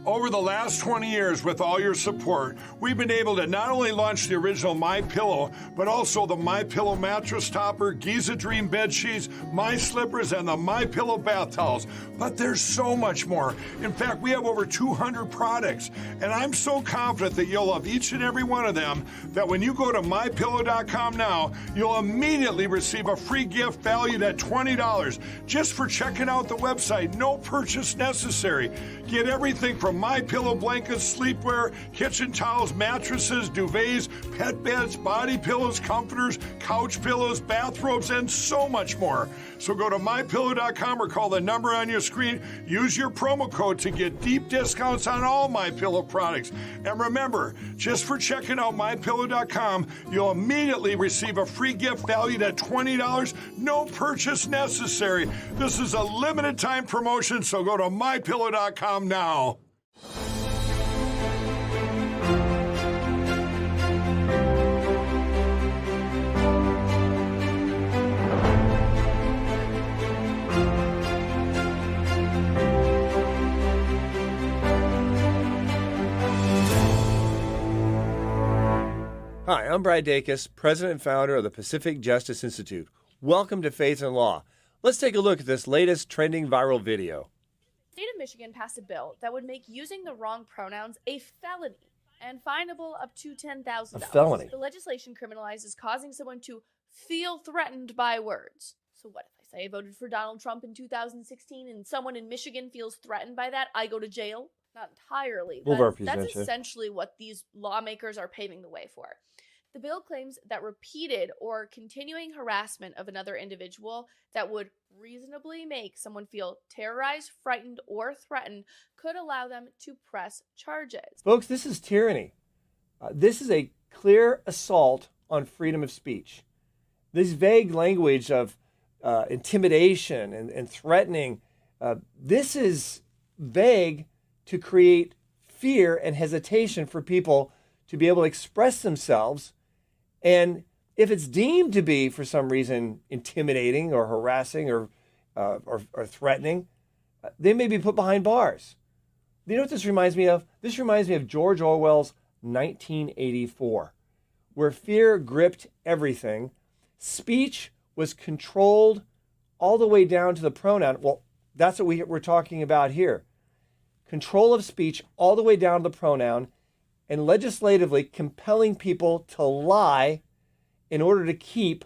Over the last 20 years, with all your support, we've been able to not only launch the original MyPillow, but also the MyPillow mattress topper, Giza Dream bed sheets, My Slippers, and the MyPillow bath towels. But there's so much more. In fact, we have over 200 products, and I'm so confident that you'll love each and every one of them that when you go to MyPillow.com now, you'll immediately receive a free gift valued at $20 just for checking out the website. No purchase necessary. Get everything from MyPillow blankets, sleepwear, kitchen towels, mattresses, duvets, pet beds, body pillows, comforters, couch pillows, bathrobes, and so much more. So go to MyPillow.com or call the number on your screen. Use your promo code to get deep discounts on all MyPillow products. And remember, just for checking out MyPillow.com, you'll immediately receive a free gift valued at $20. No purchase necessary. This is a limited time promotion, so go to MyPillow.com now. Hi, I'm Brad Dacus, president and founder of the Pacific Justice Institute. Welcome to Faith and Law. Let's take a look at this latest trending viral video. The state of Michigan passed a bill that would make using the wrong pronouns a felony and finable up to $10,000. A felony. The legislation criminalizes causing someone to feel threatened by words. So what if I say I voted for Donald Trump in 2016 and someone in Michigan feels threatened by that? I go to jail? Not entirely, but that's essentially what these lawmakers are paving the way for. The bill claims that repeated or continuing harassment of another individual that would reasonably make someone feel terrorized, frightened, or threatened could allow them to press charges. Folks, this is tyranny. This is a clear assault on freedom of speech. This vague language of intimidation and threatening, this is vague to create fear and hesitation for people to be able to express themselves. And if it's deemed to be, for some reason, intimidating or harassing or threatening, they may be put behind bars. You know what this reminds me of? This reminds me of George Orwell's 1984, where fear gripped everything. Speech was controlled all the way down to the pronoun. Well, that's what we're talking about here. Control of speech all the way down to the pronoun, and legislatively compelling people to lie in order to keep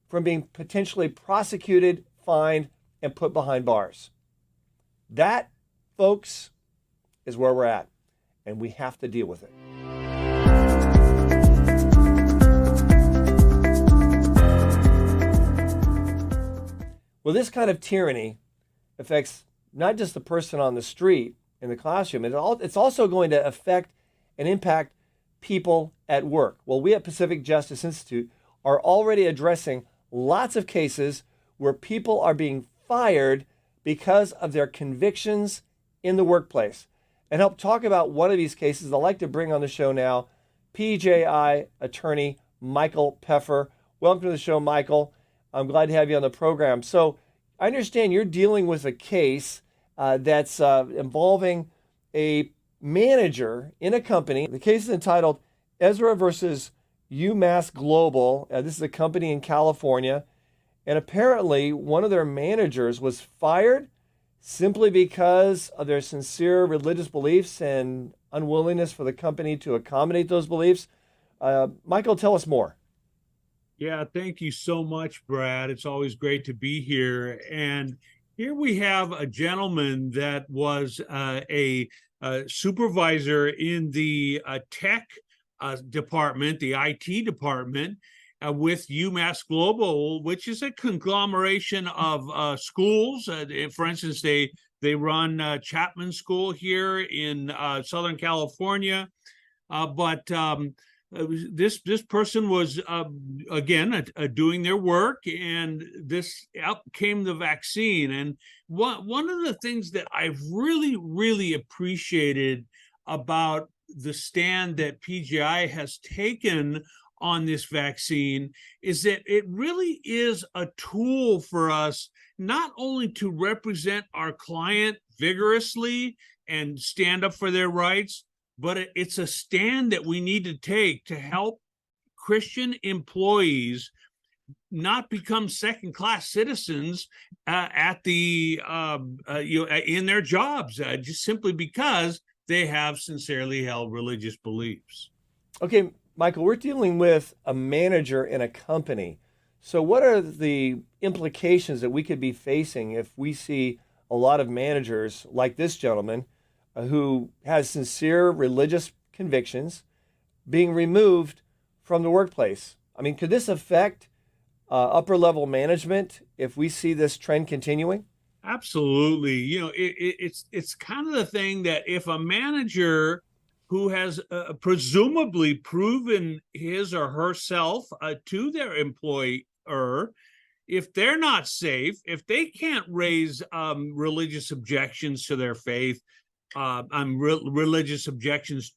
from being potentially prosecuted, fined, and put behind bars. That, folks, is where we're at, and we have to deal with it. Well, this kind of tyranny affects not just the person on the street in the classroom, it's also going to affect and impact people at work. Well, we at Pacific Justice Institute are already addressing lots of cases where people are being fired because of their convictions in the workplace. And help talk about one of these cases, I'd like to bring on the show now PJI attorney Michael Peffer. Welcome to the show, Michael. I'm glad to have you on the program. So I understand you're dealing with a case that's involving a manager in a company. The case is entitled Ezra versus UMass Global. This is a company in California. And apparently one of their managers was fired simply because of their sincere religious beliefs and unwillingness for the company to accommodate those beliefs. Michael, tell us more. Yeah, thank you so much, Brad. It's always great to be here. And here we have a gentleman that was a supervisor in the tech department, the IT department, with UMass Global, which is a conglomeration of schools. For instance, they run Chapman School here in Southern California. But this person was, again, doing their work, and out came the vaccine. And one of the things that I've really appreciated about the stand that PGI has taken on this vaccine is that it really is a tool for us not only to represent our client vigorously and stand up for their rights, but it's a stand that we need to take to help Christian employees not become second-class citizens at the in their jobs, just simply because they have sincerely held religious beliefs. Okay, Michael, we're dealing with a manager in a company. So what are the implications that we could be facing if we see a lot of managers like this gentleman who has sincere religious convictions being removed from the workplace? I mean, could this affect upper level management if we see this trend continuing? Absolutely. It's kind of the thing that if a manager who has presumably proven his or herself to their employer, if they're not safe, if they can't raise religious objections to their faith, religious objections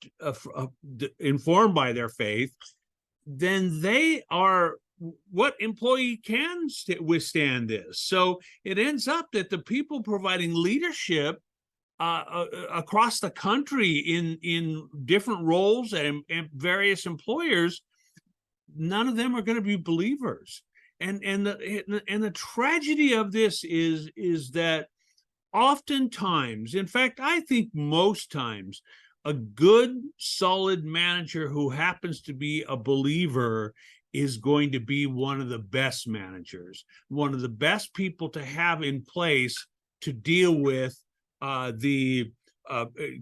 informed by their faith, then they are, what employee can withstand this? So it ends up that the people providing leadership across the country in different roles and various employers, none of them are going to be believers. And the tragedy of this is that oftentimes, in fact, I think most times, a good, solid manager who happens to be a believer is going to be one of the best managers, one of the best people to have in place to deal with the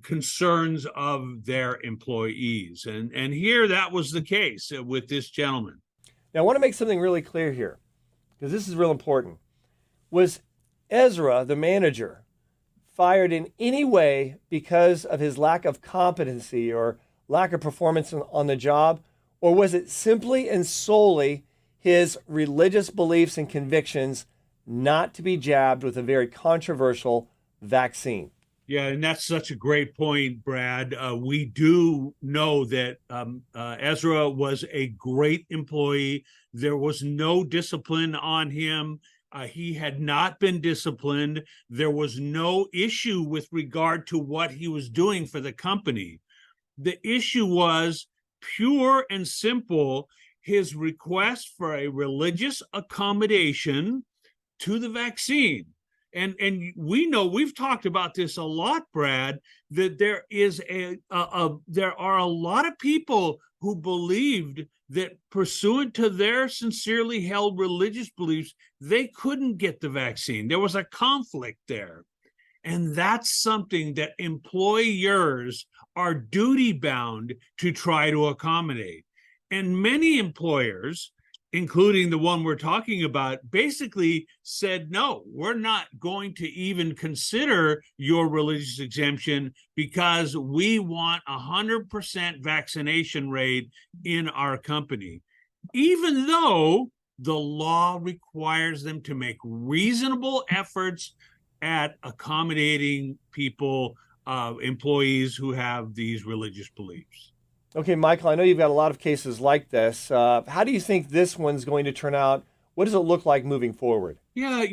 concerns of their employees. And here that was the case with this gentleman. Now, I want to make something really clear here, because this is real important. Was Ezra, the manager, fired in any way because of his lack of competency or lack of performance on the job? Or was it simply and solely his religious beliefs and convictions not to be jabbed with a very controversial vaccine? Yeah, and that's such a great point, Brad. We do know that Ezra was a great employee. There was no discipline on him. He had not been disciplined. There was no issue with regard to what he was doing for the company. The issue was pure and simple, his request for a religious accommodation to the vaccine. And we know, we've talked about this a lot, Brad, that there are a lot of people who believed that pursuant to their sincerely held religious beliefs, they couldn't get the vaccine. There was a conflict there. And that's something that employers are duty bound to try to accommodate. And many employers, including the one we're talking about, basically said, no, we're not going to even consider your religious exemption because we want 100% vaccination rate in our company, even though the law requires them to make reasonable efforts at accommodating people, employees who have these religious beliefs. Okay, Michael, I know you've got a lot of cases like this. How do you think this one's going to turn out? What does it look like moving forward? Yeah,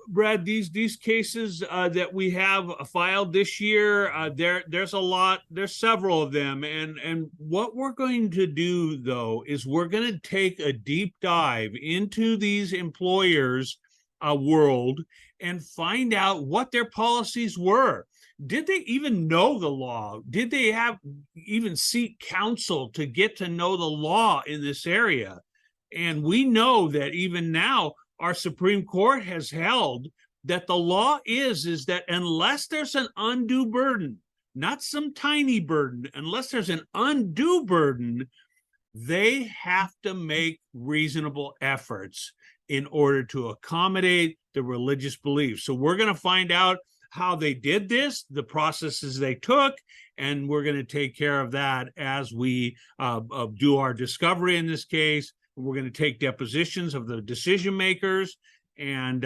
Brad, these cases that we have filed this year, there's a lot, there's several of them. And what we're going to do, though, is we're going to take a deep dive into these employers' world and find out what their policies were. Did they even know the law? Did they even seek counsel to get to know the law in this area? And we know that even now, our Supreme Court has held that the law is that unless there's an undue burden, not some tiny burden, unless there's an undue burden, they have to make reasonable efforts in order to accommodate the religious beliefs. So we're going to find out how they did this, the processes they took, and we're going to take care of that as we do our discovery in this case. We're going to take depositions of the decision makers and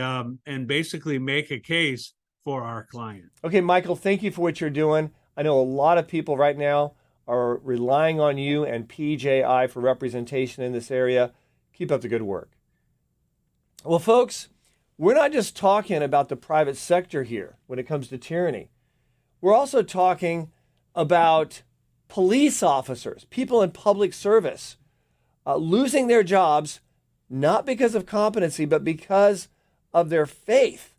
basically make a case for our client. Okay, Michael, thank you for what you're doing. I know a lot of people right now are relying on you and PJI for representation in this area. Keep up the good work. Well, folks, we're not just talking about the private sector here when it comes to tyranny. We're also talking about police officers, people in public service, losing their jobs, not because of competency, but because of their faith.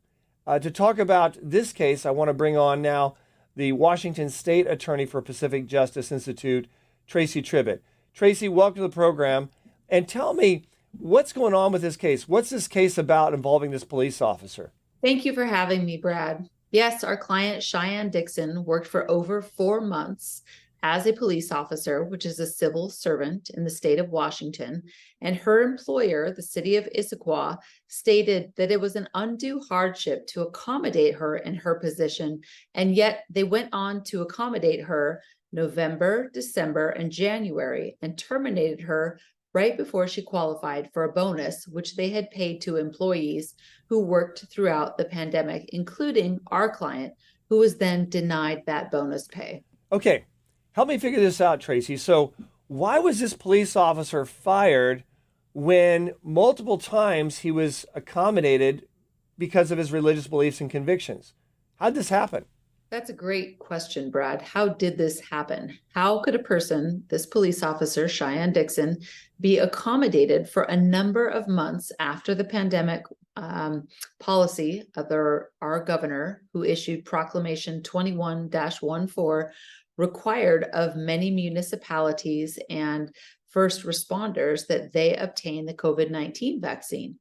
To talk about this case, I want to bring on now the Washington State Attorney for Pacific Justice Institute, Tracy Tribbett. Tracy, welcome to the program. And tell me, what's going on with this case? What's this case about involving this police officer? Thank you for having me, Brad. Yes, our client, Cheyenne Dixon, worked for over 4 months as a police officer, which is a civil servant in the state of Washington. And her employer, the city of Issaquah, stated that it was an undue hardship to accommodate her in her position. And yet they went on to accommodate her November, December, and January and terminated her right before she qualified for a bonus, which they had paid to employees who worked throughout the pandemic, including our client, who was then denied that bonus pay. Okay, help me figure this out, Tracy. So why was this police officer fired when multiple times he was accommodated because of his religious beliefs and convictions? How'd this happen? That's a great question, Brad. How did this happen? How could a person, this police officer, Cheyenne Dixon, be accommodated for a number of months after the pandemic policy of our governor, who issued Proclamation 21-14, required of many municipalities and first responders that they obtain the COVID-19 vaccine?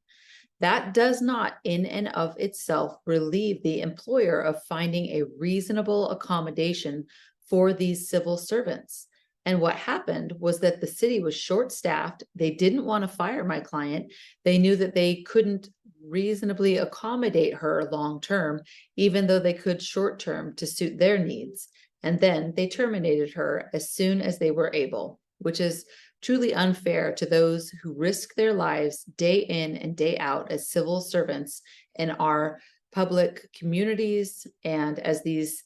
That does not in and of itself relieve the employer of finding a reasonable accommodation for these civil servants. And what happened was that the city was short-staffed. They didn't want to fire my client. They knew that they couldn't reasonably accommodate her long-term, even though they could short-term to suit their needs. And then they terminated her as soon as they were able, which is truly unfair to those who risk their lives day in and day out as civil servants in our public communities. And as these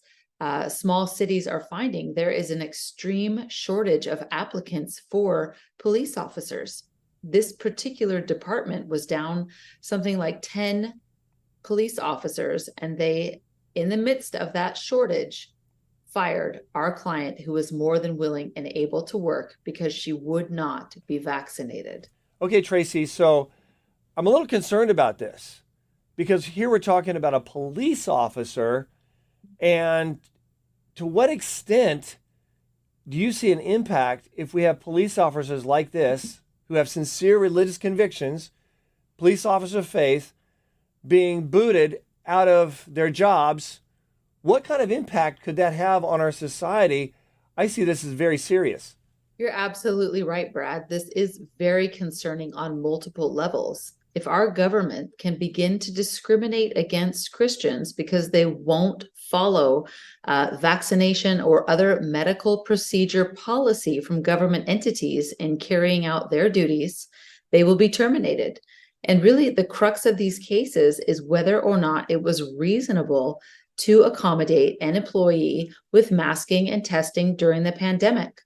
small cities are finding, there is an extreme shortage of applicants for police officers. This particular department was down something like 10 police officers, and they, in the midst of that shortage, fired our client, who was more than willing and able to work because she would not be vaccinated. Okay, Tracy, so I'm a little concerned about this because here we're talking about a police officer, and to what extent do you see an impact if we have police officers like this who have sincere religious convictions, police officers of faith, being booted out of their jobs? What kind of impact could that have on our society? I see this as very serious. You're absolutely right, Brad. This is very concerning on multiple levels. If our government can begin to discriminate against Christians because they won't follow vaccination or other medical procedure policy from government entities in carrying out their duties, they will be terminated. And really, the crux of these cases is whether or not it was reasonable to accommodate an employee with masking and testing during the pandemic.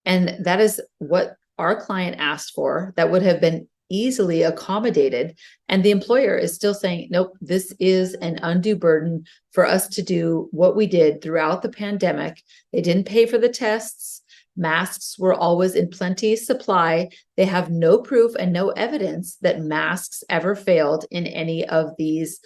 And that is what our client asked for. That would have been easily accommodated. And the employer is still saying, nope, this is an undue burden for us to do what we did throughout the pandemic. They didn't pay for the tests. Masks were always in plenty supply. They have no proof and no evidence that masks ever failed in any of these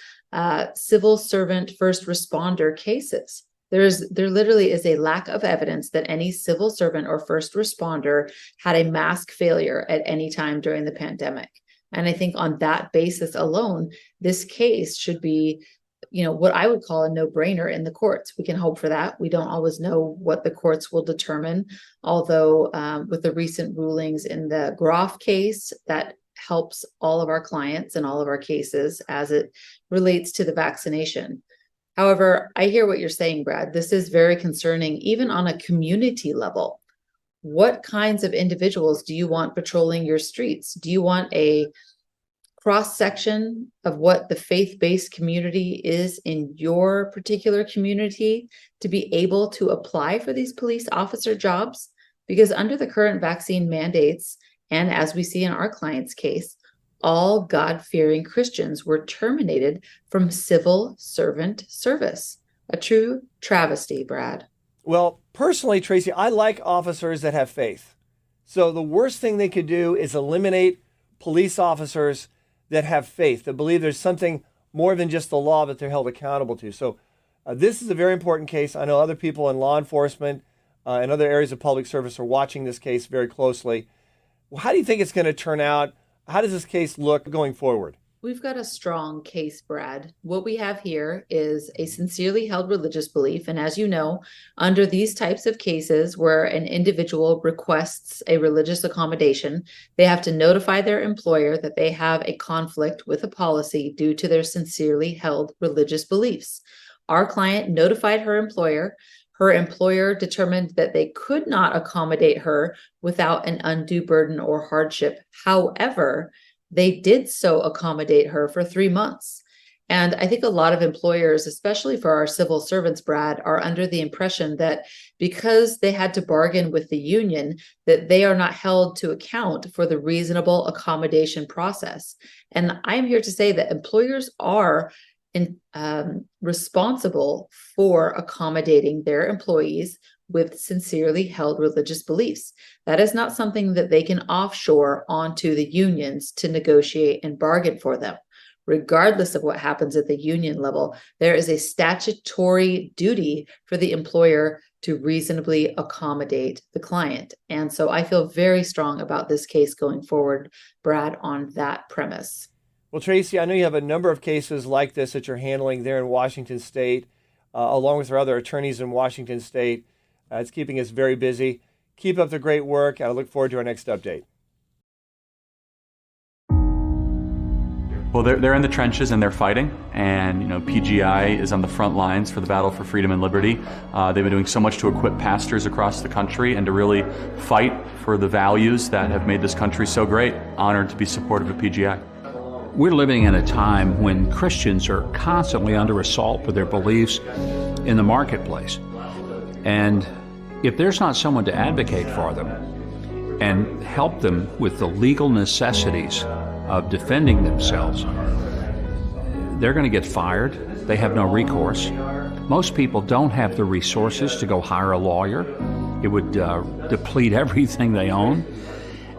civil servant first responder cases. There literally is a lack of evidence that any civil servant or first responder had a mask failure at any time during the pandemic. And I think on that basis alone, this case should be, what I would call a no-brainer in the courts. We can hope for that. We don't always know what the courts will determine, although with the recent rulings in the Groff case, that helps all of our clients and all of our cases as it relates to the vaccination. However, I hear what you're saying, Brad. This is very concerning, even on a community level. What kinds of individuals do you want patrolling your streets? Do you want a cross-section of what the faith-based community is in your particular community to be able to apply for these police officer jobs? Because under the current vaccine mandates, and as we see in our client's case, all God-fearing Christians were terminated from civil servant service. A true travesty, Brad. Well, personally, Tracy, I like officers that have faith. So the worst thing they could do is eliminate police officers that have faith, that believe there's something more than just the law that they're held accountable to. So this is a very important case. I know other people in law enforcement and other areas of public service are watching this case very closely. How do you think it's going to turn out? How does this case look going forward? We've got a strong case, Brad. What we have here is a sincerely held religious belief. And as you know, under these types of cases where an individual requests a religious accommodation, they have to notify their employer that they have a conflict with a policy due to their sincerely held religious beliefs. Our client notified her employer. Her employer determined that they could not accommodate her without an undue burden or hardship. However, they did so accommodate her for 3 months. And I think a lot of employers, especially for our civil servants, Brad, are under the impression that because they had to bargain with the union, that they are not held to account for the reasonable accommodation process. And I'm here to say that employers are responsible for accommodating their employees with sincerely held religious beliefs. That is not something that they can offshore onto the unions to negotiate and bargain for them. Regardless of what happens at the union level, there is a statutory duty for the employer to reasonably accommodate the client. And so I feel very strong about this case going forward, Brad, on that premise. Well, Tracy, I know you have a number of cases like this that you're handling there in Washington State, along with our other attorneys in Washington State. It's keeping us very busy. Keep up the great work. I look forward to our next update. Well, they're in the trenches and they're fighting, and PGI is on the front lines for the battle for freedom and liberty. They've been doing so much to equip pastors across the country and to really fight for the values that have made this country so great. Honored to be supportive of PGI. We're living in a time when Christians are constantly under assault for their beliefs in the marketplace. And if there's not someone to advocate for them and help them with the legal necessities of defending themselves, they're going to get fired. They have no recourse. Most people don't have the resources to go hire a lawyer. It would deplete everything they own.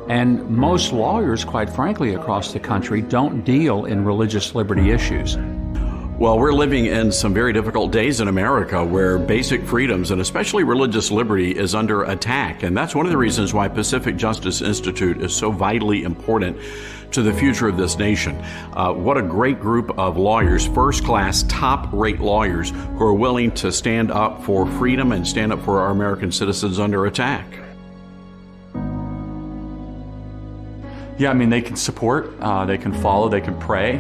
And most lawyers, quite frankly, across the country don't deal in religious liberty issues. Well, we're living in some very difficult days in America where basic freedoms and especially religious liberty is under attack. And that's one of the reasons why Pacific Justice Institute is so vitally important to the future of this nation. What a great group of lawyers, first-class, top-rate lawyers who are willing to stand up for freedom and stand up for our American citizens under attack. Yeah, I mean, they can support, they can follow, they can pray.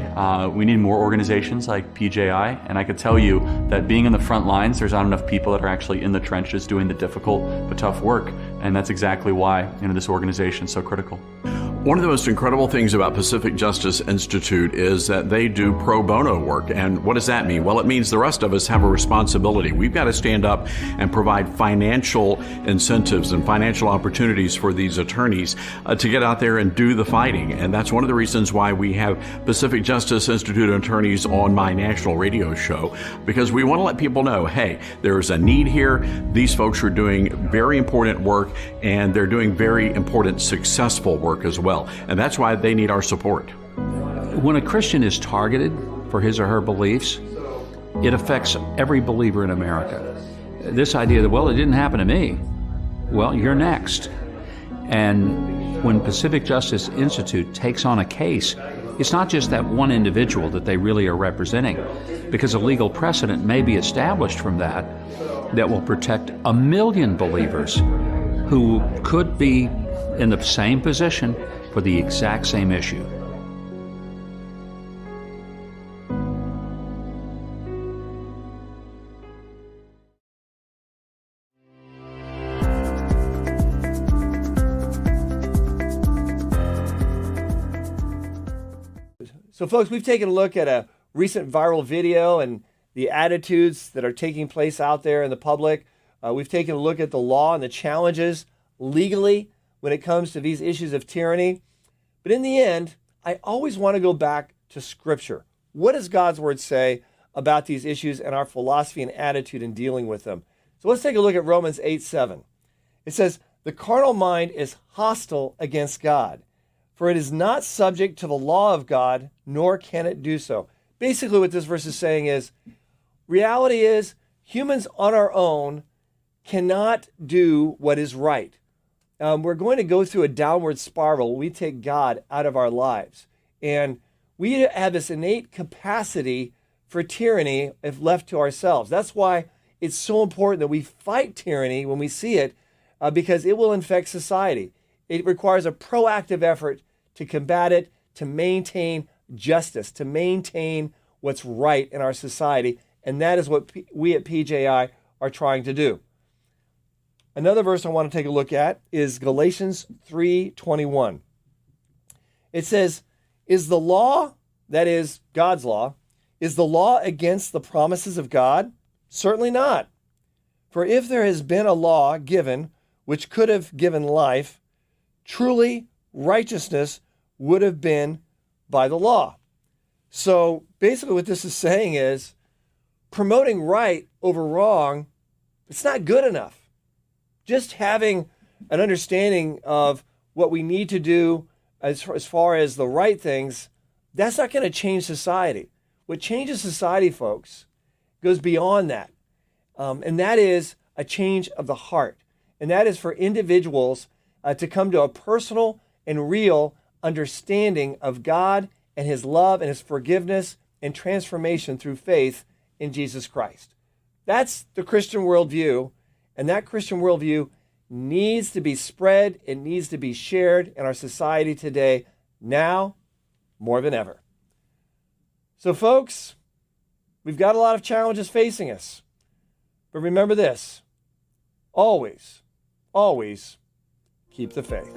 We need more organizations like PJI, and I can tell you that being in the front lines, there's not enough people that are actually in the trenches doing the difficult but tough work, and that's exactly why this organization is so critical. One of the most incredible things about Pacific Justice Institute is that they do pro bono work. And what does that mean? Well, it means the rest of us have a responsibility. We've got to stand up and provide financial incentives and financial opportunities for these attorneys to get out there and do the fighting. And that's one of the reasons why we have Pacific Justice Institute attorneys on my national radio show, because we want to let people know, hey, there's a need here. These folks are doing very important work, and they're doing very important, successful work as well. And that's why they need our support. When a Christian is targeted for his or her beliefs, it affects every believer in America. This idea that, well, it didn't happen to me. Well, you're next. And when Pacific Justice Institute takes on a case, it's not just that one individual that they really are representing, because a legal precedent may be established from that will protect 1 million believers who could be in the same position for the exact same issue. So folks, we've taken a look at a recent viral video and the attitudes that are taking place out there in the public. We've taken a look at the law and the challenges legally when it comes to these issues of tyranny. But in the end, I always want to go back to Scripture. What does God's Word say about these issues and our philosophy and attitude in dealing with them? So let's take a look at Romans 8:7. It says, "The carnal mind is hostile against God, for it is not subject to the law of God, nor can it do so." Basically, what this verse is saying is, reality is humans on our own cannot do what is right. We're going to go through a downward spiral when we take God out of our lives. And we have this innate capacity for tyranny if left to ourselves. That's why it's so important that we fight tyranny when we see it, because it will infect society. It requires a proactive effort to combat it, to maintain justice, to maintain what's right in our society. And that is what we at PJI are trying to do. Another verse I want to take a look at is Galatians 3:21. It says, "Is the law," that is God's law, "is the law against the promises of God? Certainly not. For if there has been a law given which could have given life, truly righteousness would have been by the law." So basically what this is saying is promoting right over wrong, it's not good enough. Just having an understanding of what we need to do as far as the right things, that's not going to change society. What changes society, folks, goes beyond that. And that is a change of the heart. And that is for individuals to come to a personal and real understanding of God and his love and his forgiveness and transformation through faith in Jesus Christ. That's the Christian worldview. And that Christian worldview needs to be spread. It needs to be shared in our society today, now more than ever. So, folks, we've got a lot of challenges facing us. But remember this, always, always keep the faith.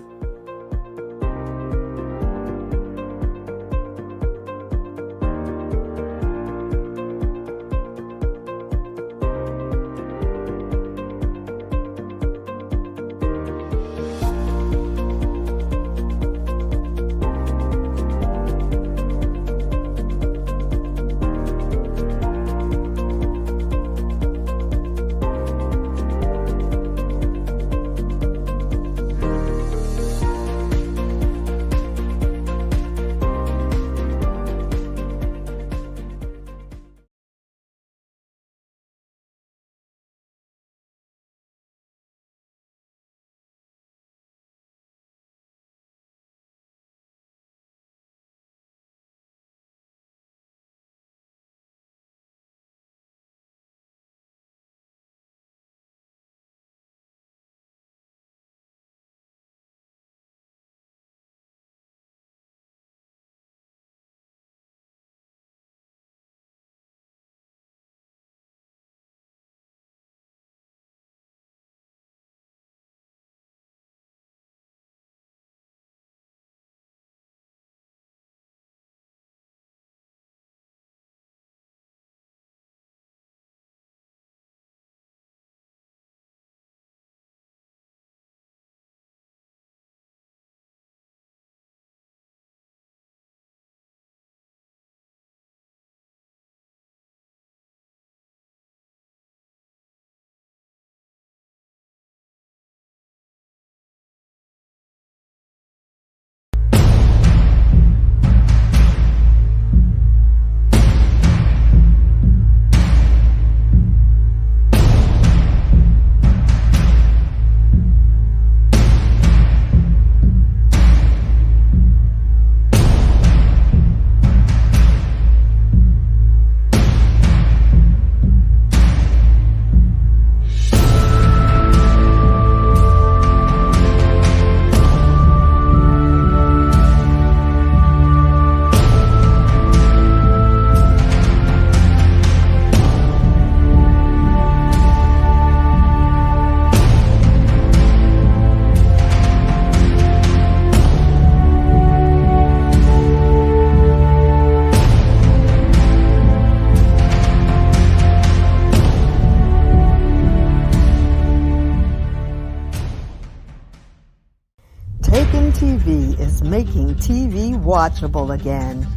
making TV watchable again.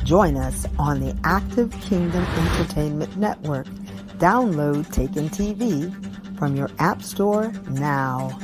Join us on the Active Kingdom Entertainment Network. Download Taken TV from your App Store now.